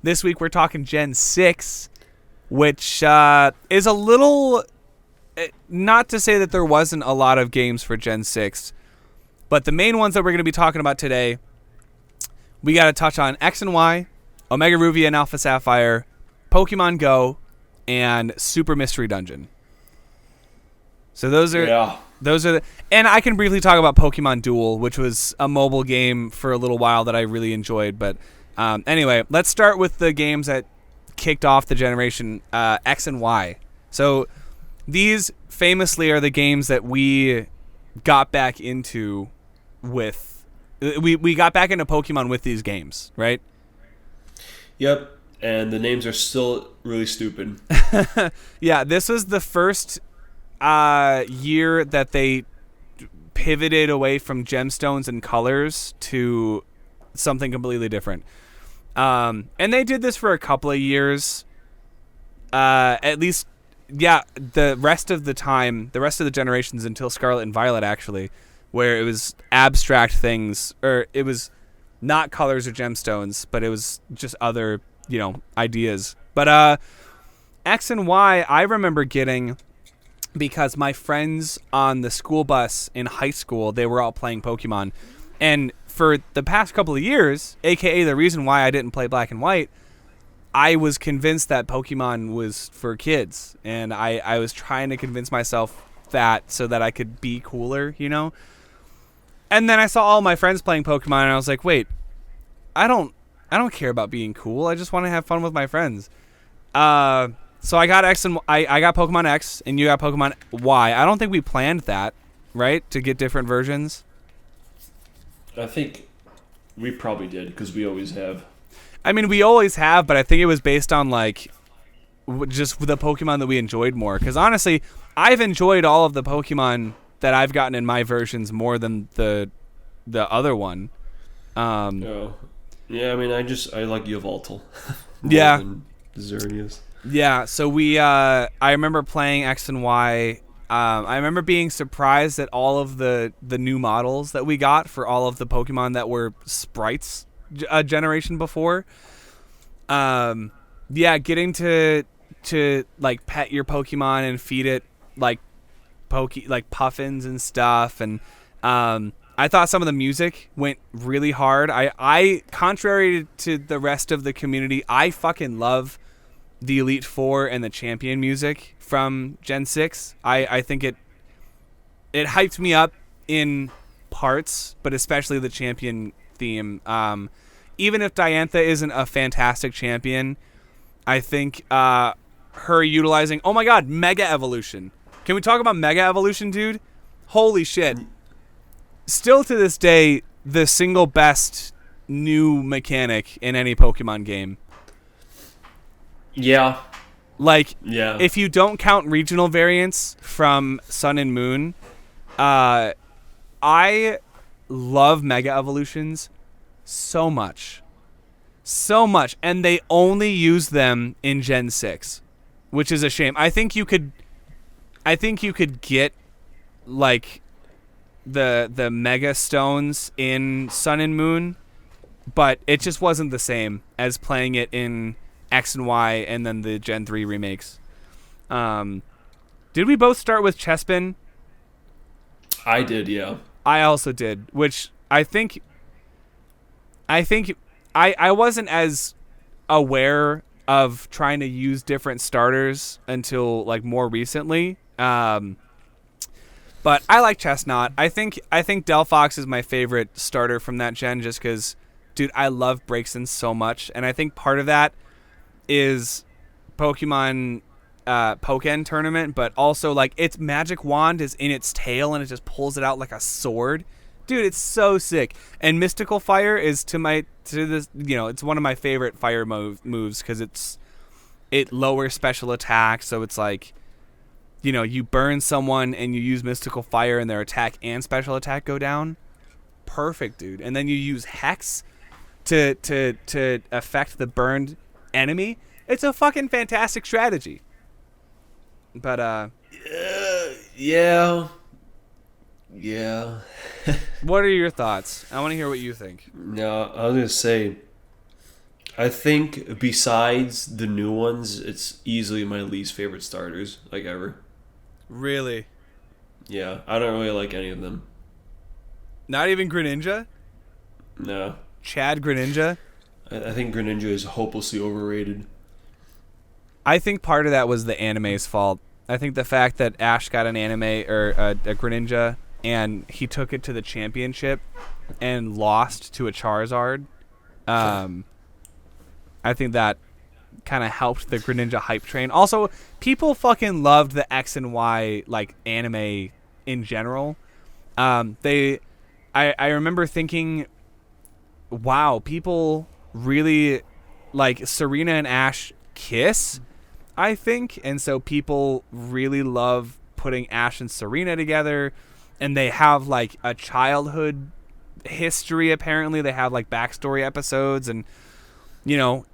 This week we're talking Gen 6, which is a little... Not to say that there wasn't a lot of games for Gen 6, but the main ones that we're going to be talking about today, we got to touch on X and Y, Omega Ruby and Alpha Sapphire, Pokemon Go, and Super Mystery Dungeon. So those are and I can briefly talk about Pokemon Duel, which was a mobile game for a little while that I really enjoyed. But anyway, let's start with the games that kicked off the generation, X and Y. So these famously are the games that we got back into with. We got back into Pokemon with these games, right? Yep, and the names are still really stupid. Yeah, this was the first year that they pivoted away from gemstones and colors to something completely different. And they did this for a couple of years. At least, yeah, the rest of the time, the rest of the generations until Scarlet and Violet, actually, where it was abstract things, or it was not colors or gemstones, but it was just other, ideas. But X and Y, I remember getting because my friends on the school bus in high school, they were all playing Pokemon. And for the past couple of years, aka the reason why I didn't play Black and White, I was convinced that Pokemon was for kids. And I was trying to convince myself that so that I could be cooler, And then I saw all my friends playing Pokemon, and I was like, wait, I don't care about being cool. I just want to have fun with my friends. So I got X and I got Pokemon X, and you got Pokemon Y. I don't think we planned that, right? To get different versions. I think we probably did, because we always have. I mean, we always have, but I think it was based on just the Pokemon that we enjoyed more. Because honestly, I've enjoyed all of the Pokemon that I've gotten in my versions more than the other one. Oh, yeah. I mean, I like Yveltal. Yeah. Than Xerneas. Yeah. So I remember playing X and Y. I remember being surprised at all of the new models that we got for all of the Pokemon that were sprites a generation before. Yeah, getting to like pet your Pokemon and feed it like puffins and stuff, and I thought some of the music went really hard. I contrary to the rest of the community, I fucking love the Elite Four and the Champion music from Gen 6. I think it hyped me up in parts, but especially the Champion theme. Even if Diantha isn't a fantastic champion, I think her utilizing... Oh my god, Mega Evolution. Can we talk about Mega Evolution, dude? Holy shit. Still to this day, the single best new mechanic in any Pokemon game. Yeah. Yeah. If you don't count regional variants from Sun and Moon, I love Mega Evolutions so much. So much. And they only use them in Gen 6, which is a shame. I think you could get the Mega Stones in Sun and Moon, but it just wasn't the same as playing it in X and Y and then the Gen 3 remakes. Did we both start with Chespin? I did, yeah. I also did, which I think I wasn't as aware of trying to use different starters until more recently. But I like Chestnut. I think Delphox is my favorite starter from that gen just because, dude, I love Braixen so much. And I think part of that is Pokemon Pokken tournament, but also its magic wand is in its tail and it just pulls it out like a sword. Dude, it's so sick. And Mystical Fire is it's one of my favorite fire moves because it lowers special attack, so it's you burn someone and you use Mystical Fire and their attack and special attack go down. Perfect, dude. And then you use Hex to affect the burned enemy. It's a fucking fantastic strategy. But yeah. What are your thoughts? I want to hear what you think. No, I was gonna say, I think besides the new ones, it's easily my least favorite starters, like ever. Really? Yeah, I don't really like any of them. Not even Greninja? No. Chad Greninja? I think Greninja is hopelessly overrated. I think part of that was the anime's fault. I think the fact that Ash got an anime or a Greninja and he took it to the championship and lost to a Charizard. I think that kind of helped the Greninja hype train. Also, people fucking loved the X and Y like anime in general. I remember thinking, wow, people really like Serena and Ash kiss, I think, and so people really love putting Ash and Serena together, and they have like a childhood history. Apparently, they have like backstory episodes, and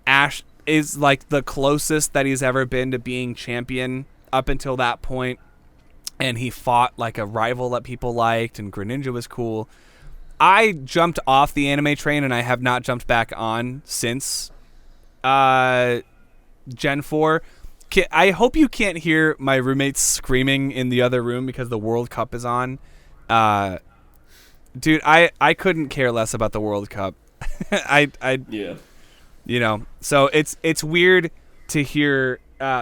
Ash is like the closest that he's ever been to being champion up until that point, and he fought like a rival that people liked, and Greninja was cool. I jumped off the anime train, and I have not jumped back on since Gen 4. I hope you can't hear my roommates screaming in the other room because the World Cup is on. Dude, I couldn't care less about the World Cup. Yeah. So it's weird to hear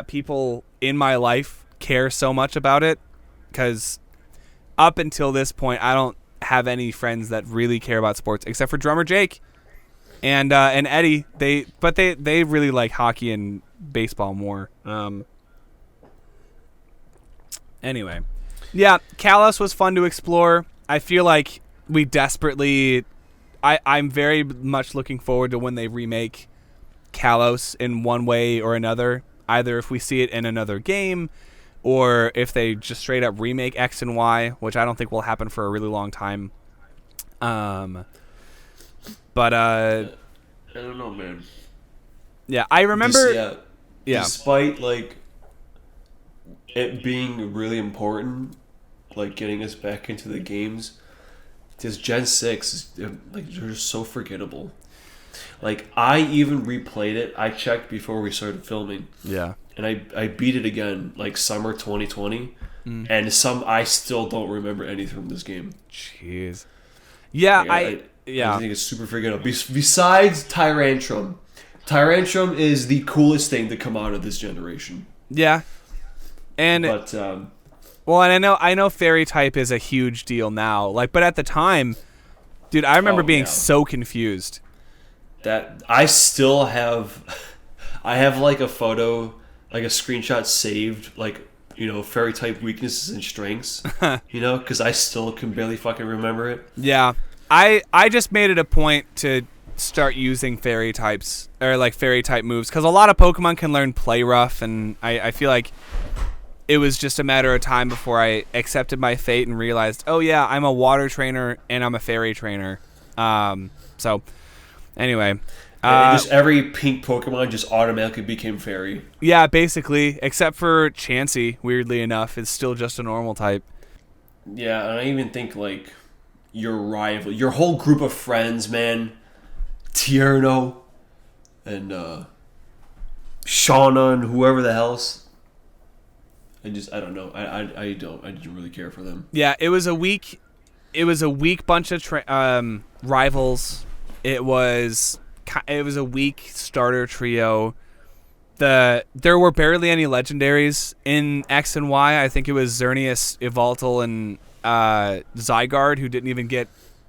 people in my life care so much about it, because up until this point, I don't have any friends that really care about sports except for drummer Jake and Eddie. They really like hockey and baseball more. Anyway, yeah, Kalos was fun to explore. I feel like we desperately. I'm very much looking forward to when they remake Kalos in one way or another. Either if we see it in another game, or if they just straight up remake X and Y, which I don't think will happen for a really long time. But I don't know, man. Yeah, I remember. Yeah. Despite like it being really important, like getting us back into the games, this Gen 6 is like they're just so forgettable. Like I even replayed it. I checked before we started filming. Yeah. And I beat it again like summer 2020, and I still don't remember anything from this game. Jeez. Yeah, I think it's super forgettable. Besides Tyrantrum. Tyrantrum is the coolest thing to come out of this generation. Yeah. And well, and I know fairy type is a huge deal now. Like, but at the time, dude, I remember being so confused. That I still have I have like a photo, like a screenshot saved, like, fairy type weaknesses and strengths, because I still can barely fucking remember it. Yeah. I just made it a point to start using fairy types, or like fairy type moves, because a lot of Pokemon can learn Play Rough, and I feel like it was just a matter of time before I accepted my fate and realized, oh yeah, I'm a water trainer and I'm a fairy trainer. So anyway, and just every pink Pokemon just automatically became fairy. Yeah, basically, except for Chansey, weirdly enough, is still just a normal type. Yeah, and I even think like your rival, your whole group of friends, man, Tierno and Shauna and whoever the else. I don't know. I didn't really care for them. Yeah, it was a weak bunch of rivals. It was a weak starter trio. There were barely any legendaries in X and Y. I think it was Xerneas, Yveltal, and Zygarde who didn't even get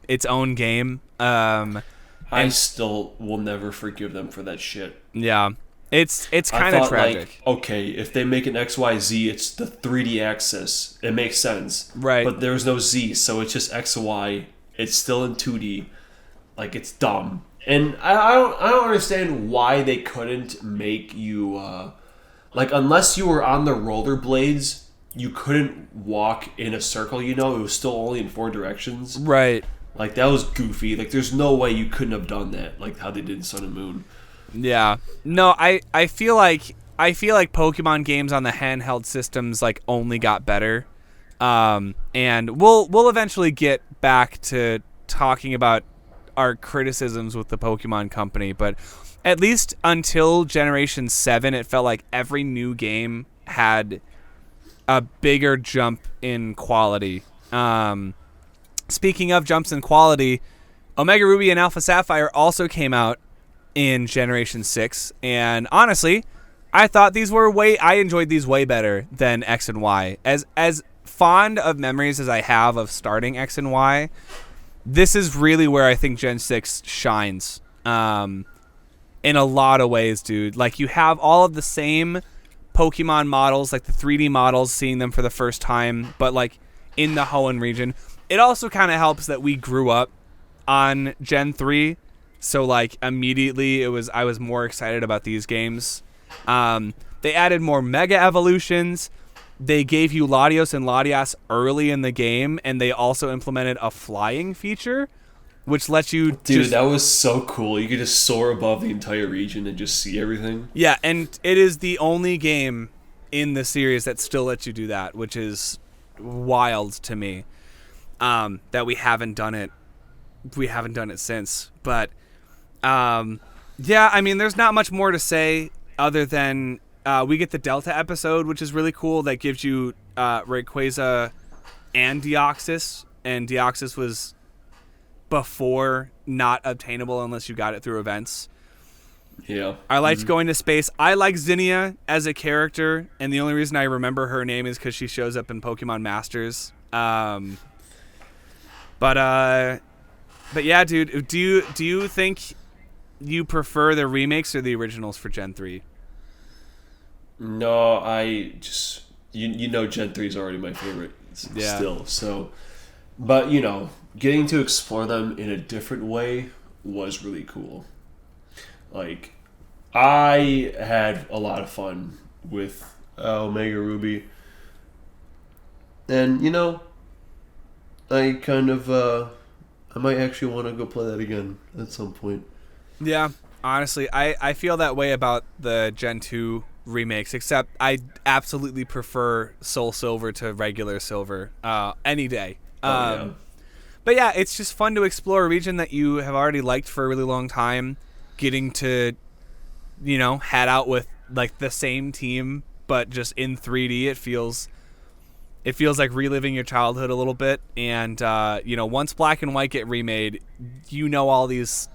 its own game. I still will never forgive them for that shit. Yeah. It's kind of tragic. Like, okay, if they make an XYZ, it's the 3D axis. It makes sense. Right. But there's no Z, so it's just X and Y. It's still in 2D. Like, it's dumb. And I don't understand why they couldn't make you like, unless you were on the rollerblades, you couldn't walk in a circle, it was still only in 4 directions. Right. Like, that was goofy. Like, there's no way you couldn't have done that, like how they did in Sun and Moon. Yeah. No, I feel like Pokemon games on the handheld systems like only got better. And we'll eventually get back to talking about our criticisms with the Pokemon company, but at least until Generation 7, it felt like every new game had a bigger jump in quality. Speaking of jumps in quality, Omega Ruby and Alpha Sapphire also came out in Generation 6, and honestly, I thought I enjoyed these way better than X and Y. As fond of memories as I have of starting X and Y, this is really where I think Gen 6 shines. In a lot of ways, dude. Like, you have all of the same Pokemon models, like the 3D models, seeing them for the first time, but like in the Hoenn region. It also kind of helps that we grew up on Gen 3, so like immediately I was more excited about these games. They added more Mega Evolutions. They gave you Latios and Latias early in the game, and they also implemented a flying feature, which lets you... Dude, that was so cool. You could just soar above the entire region and just see everything. Yeah, and it is the only game in the series that still lets you do that, which is wild to me, that we haven't done it. We haven't done it since. But, yeah, I mean, there's not much more to say other than we get the Delta episode, which is really cool. That gives you Rayquaza and Deoxys, and Deoxys was before not obtainable unless you got it through events. Yeah. I liked going to space. I like Zinnia as a character, and the only reason I remember her name is because she shows up in Pokemon Masters. But yeah, dude, do you think you prefer the remakes or the originals for Gen 3? No, I just... You know Gen 3 is already my favorite still, so... But, you know, getting to explore them in a different way was really cool. Like, I had a lot of fun with Omega Ruby. And, you know, I kind of... I might actually want to go play that again at some point. Yeah, honestly, I feel that way about the Gen 2 remakes, except I absolutely prefer Soul Silver to regular Silver any day. Yeah. But yeah, it's just fun to explore a region that you have already liked for a really long time, getting to, you know, head out with like the same team, but just in 3D. It feels like reliving your childhood a little bit. And, you know, once Black and White get remade, you know, all these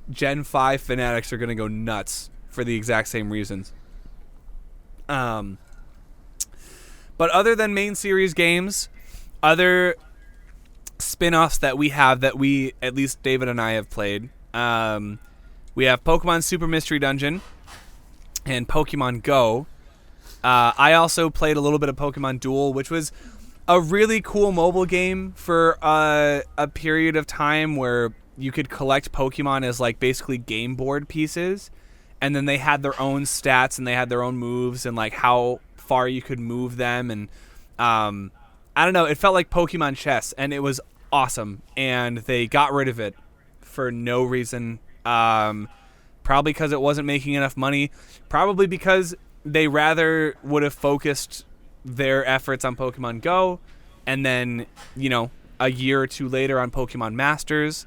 Gen 5 fanatics are going to go nuts for the exact same reasons. But other than main series games, other spin-offs that we have that we, at least David and I have played, we have Pokemon Super Mystery Dungeon and Pokemon Go. I also played a little bit of Pokemon Duel, which was a really cool mobile game for a period of time where you could collect Pokemon as like basically game board pieces, and then they had their own stats and they had their own moves and like how far you could move them, and I don't know, it felt like Pokemon chess, and it was awesome, and they got rid of it for no reason. Probably because it wasn't making enough money, probably because they rather would have focused their efforts on Pokemon Go, and then, you know, a year or two later on Pokemon Masters,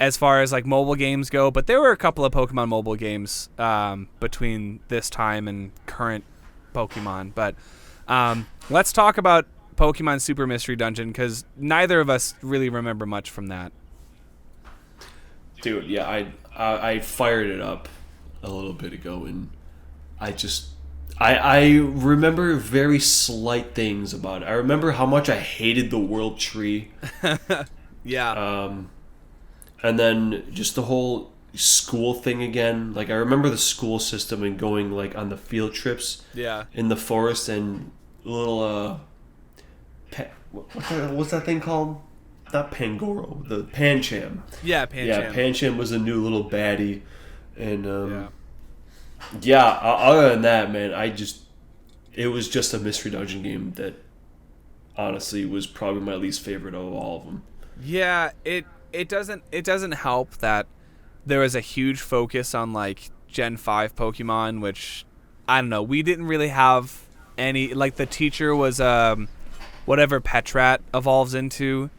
as far as like mobile games go. But there were a couple of Pokemon mobile games between this time and current Pokemon. But let's talk about Pokemon Super Mystery Dungeon, because neither of us really remember much from that. Dude, yeah, I fired it up a little bit ago, and I remember very slight things about it. I remember how much I hated the World Tree. Yeah. And then just the whole school thing again. Like, I remember the school system and going like on the field trips. Yeah. In the forest, and little what's that thing called? Not Pangoro, the Pancham. Yeah, Pancham. Yeah, Pancham was a new little baddie, and other than that, man, it was just a Mystery Dungeon game that honestly was probably my least favorite of all of them. Yeah, it doesn't help that there was a huge focus on like Gen 5 Pokemon, which I don't know, we didn't really have any, like the teacher was whatever Petrat evolves into,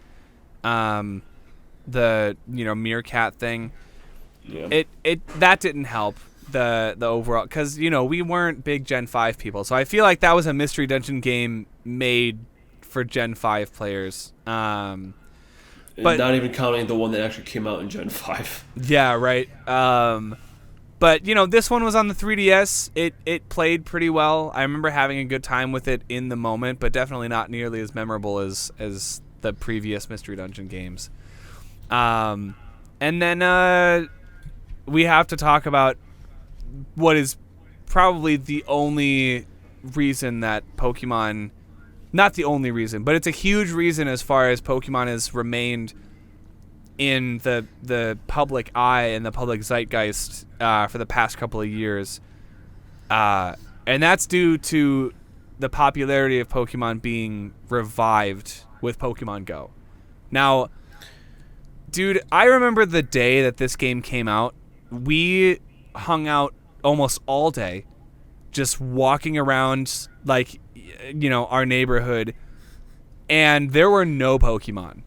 the, you know, meerkat thing. Yeah. it that didn't help the overall, because we weren't big Gen 5 people, so I feel like that was a mystery dungeon game made for Gen 5 players. But not even counting the one that actually came out in Gen 5. Yeah, right. But this one was on the 3DS. It played pretty well. I remember having a good time with it in the moment, but definitely not nearly as memorable as the previous mystery dungeon games. And then we have to talk about what is probably the only reason that Pokemon, not the only reason, but it's a huge reason as far as Pokemon has remained in the public eye and the public zeitgeist for the past couple of years. And that's due to the popularity of Pokemon being revived with Pokemon Go. Now, dude, I remember the day that this game came out. We hung out almost all day, just walking around our neighborhood, and there were no Pokemon.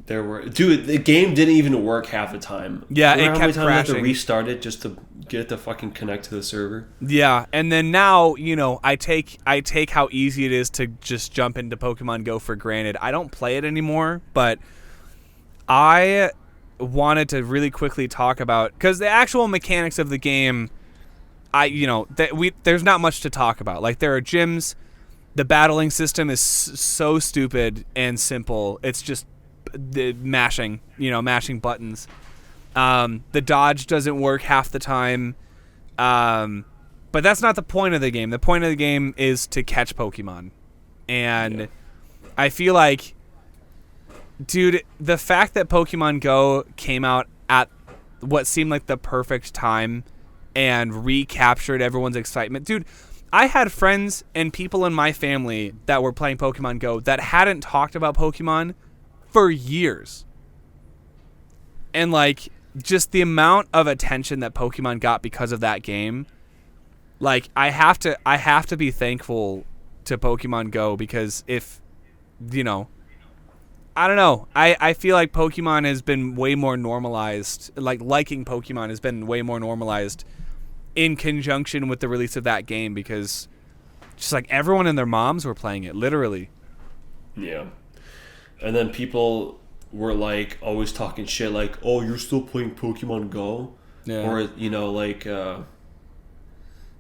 Dude, the game didn't even work half the time. Yeah, Remember it kept crashing. how many times I had to restart it just to get it to fucking connect to the server? Yeah, and then now, I take how easy it is to just jump into Pokemon Go for granted. I don't play it anymore, but I wanted to really quickly talk about, because the actual mechanics of the game, there's not much to talk about. Like, there are gyms. The battling system is so stupid and simple. It's just mashing buttons. The dodge doesn't work half the time. But that's not the point of the game. The point of the game is to catch Pokemon. And I feel like, dude, the fact that Pokemon Go came out at what seemed like the perfect time and recaptured everyone's excitement. Dude, I had friends and people in my family that were playing Pokemon Go that hadn't talked about Pokemon for years. And just the amount of attention that Pokemon got because of that game, I have to be thankful to Pokemon Go, because if I don't know. I feel like Pokemon has been way more normalized. Liking Pokemon has been way more normalized in conjunction with the release of that game, because just everyone and their moms were playing it, literally. Yeah. And then people were always talking shit oh, you're still playing Pokemon Go? Yeah. Or,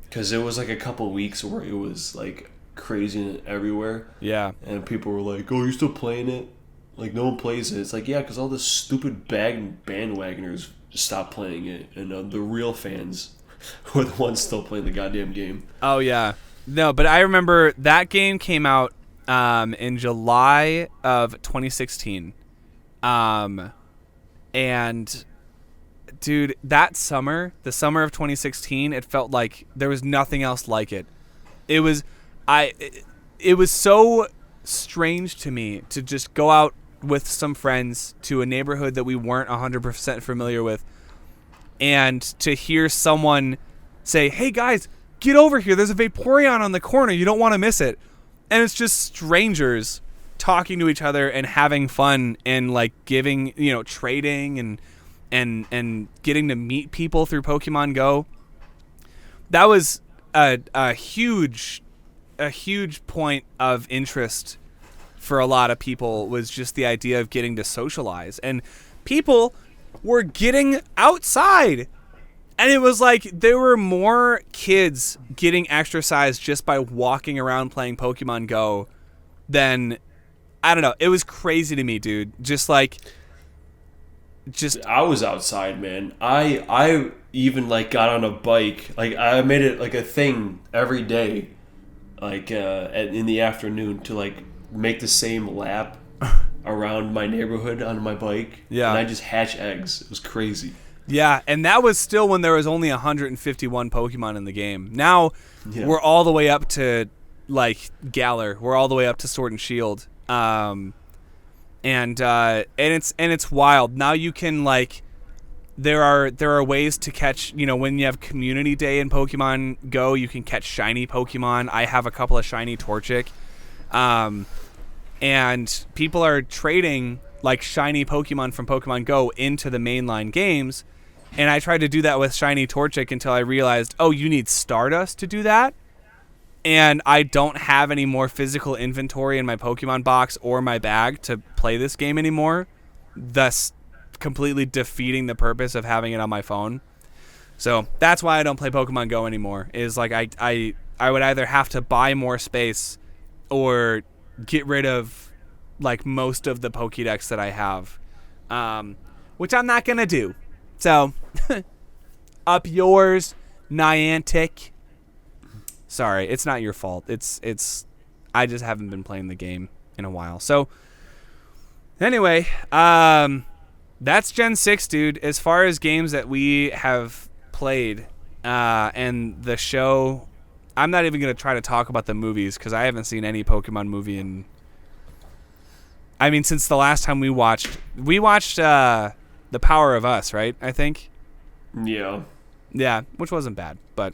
because it was a couple weeks where it was crazy everywhere. Yeah. And people were like, oh, you're still playing it? No one plays it. It's yeah, because all the stupid bandwagoners stopped playing it, and the real fans were the ones still playing the goddamn game. Oh, yeah. No, but I remember that game came out in July of 2016. And, dude, that summer, the summer of 2016, it felt like there was nothing else like it. It was so strange to me to just go out with some friends to a neighborhood that we weren't 100% familiar with, and to hear someone say, hey guys, get over here, there's a Vaporeon on the corner, you don't want to miss it. And it's just strangers talking to each other and having fun and giving, trading and getting to meet people through Pokemon Go. That was a huge point of interest for a lot of people, was just the idea of getting to socialize. And people were getting outside. And it was there were more kids getting exercise just by walking around playing Pokemon Go than, I don't know. It was crazy to me, dude. I was outside, man. I even got on a bike. I made it a thing every day, in the afternoon to make the same lap around my neighborhood on my bike. Yeah. And I just hatch eggs. It was crazy. Yeah, and that was still when there was only 151 Pokemon in the game. Now we're all the way up to Galar. We're all the way up to Sword and Shield. And it's wild. Now you can there are ways to catch, when you have community day in Pokemon Go, you can catch shiny Pokemon. I have a couple of shiny Torchic. And people are trading shiny Pokemon from Pokemon Go into the mainline games, And I tried to do that with Shiny Torchic until I realized, oh, you need Stardust to do that. And I don't have any more physical inventory in my Pokemon box or my bag to play this game anymore, thus completely defeating the purpose of having it on my phone. So that's why I don't play Pokemon Go anymore, is like I would either have to buy more space or get rid of like most of the Pokédex that I have, which I'm not going to do. So up yours, Niantic. Sorry, it's not your fault. It's I just haven't been playing the game in a while. So anyway, that's Gen 6, dude. As far as games that we have played and the show, I'm not even going to try to talk about the movies because I haven't seen any Pokemon movie since the last time we watched The Power of Us, right? I think. Yeah. Yeah, which wasn't bad, but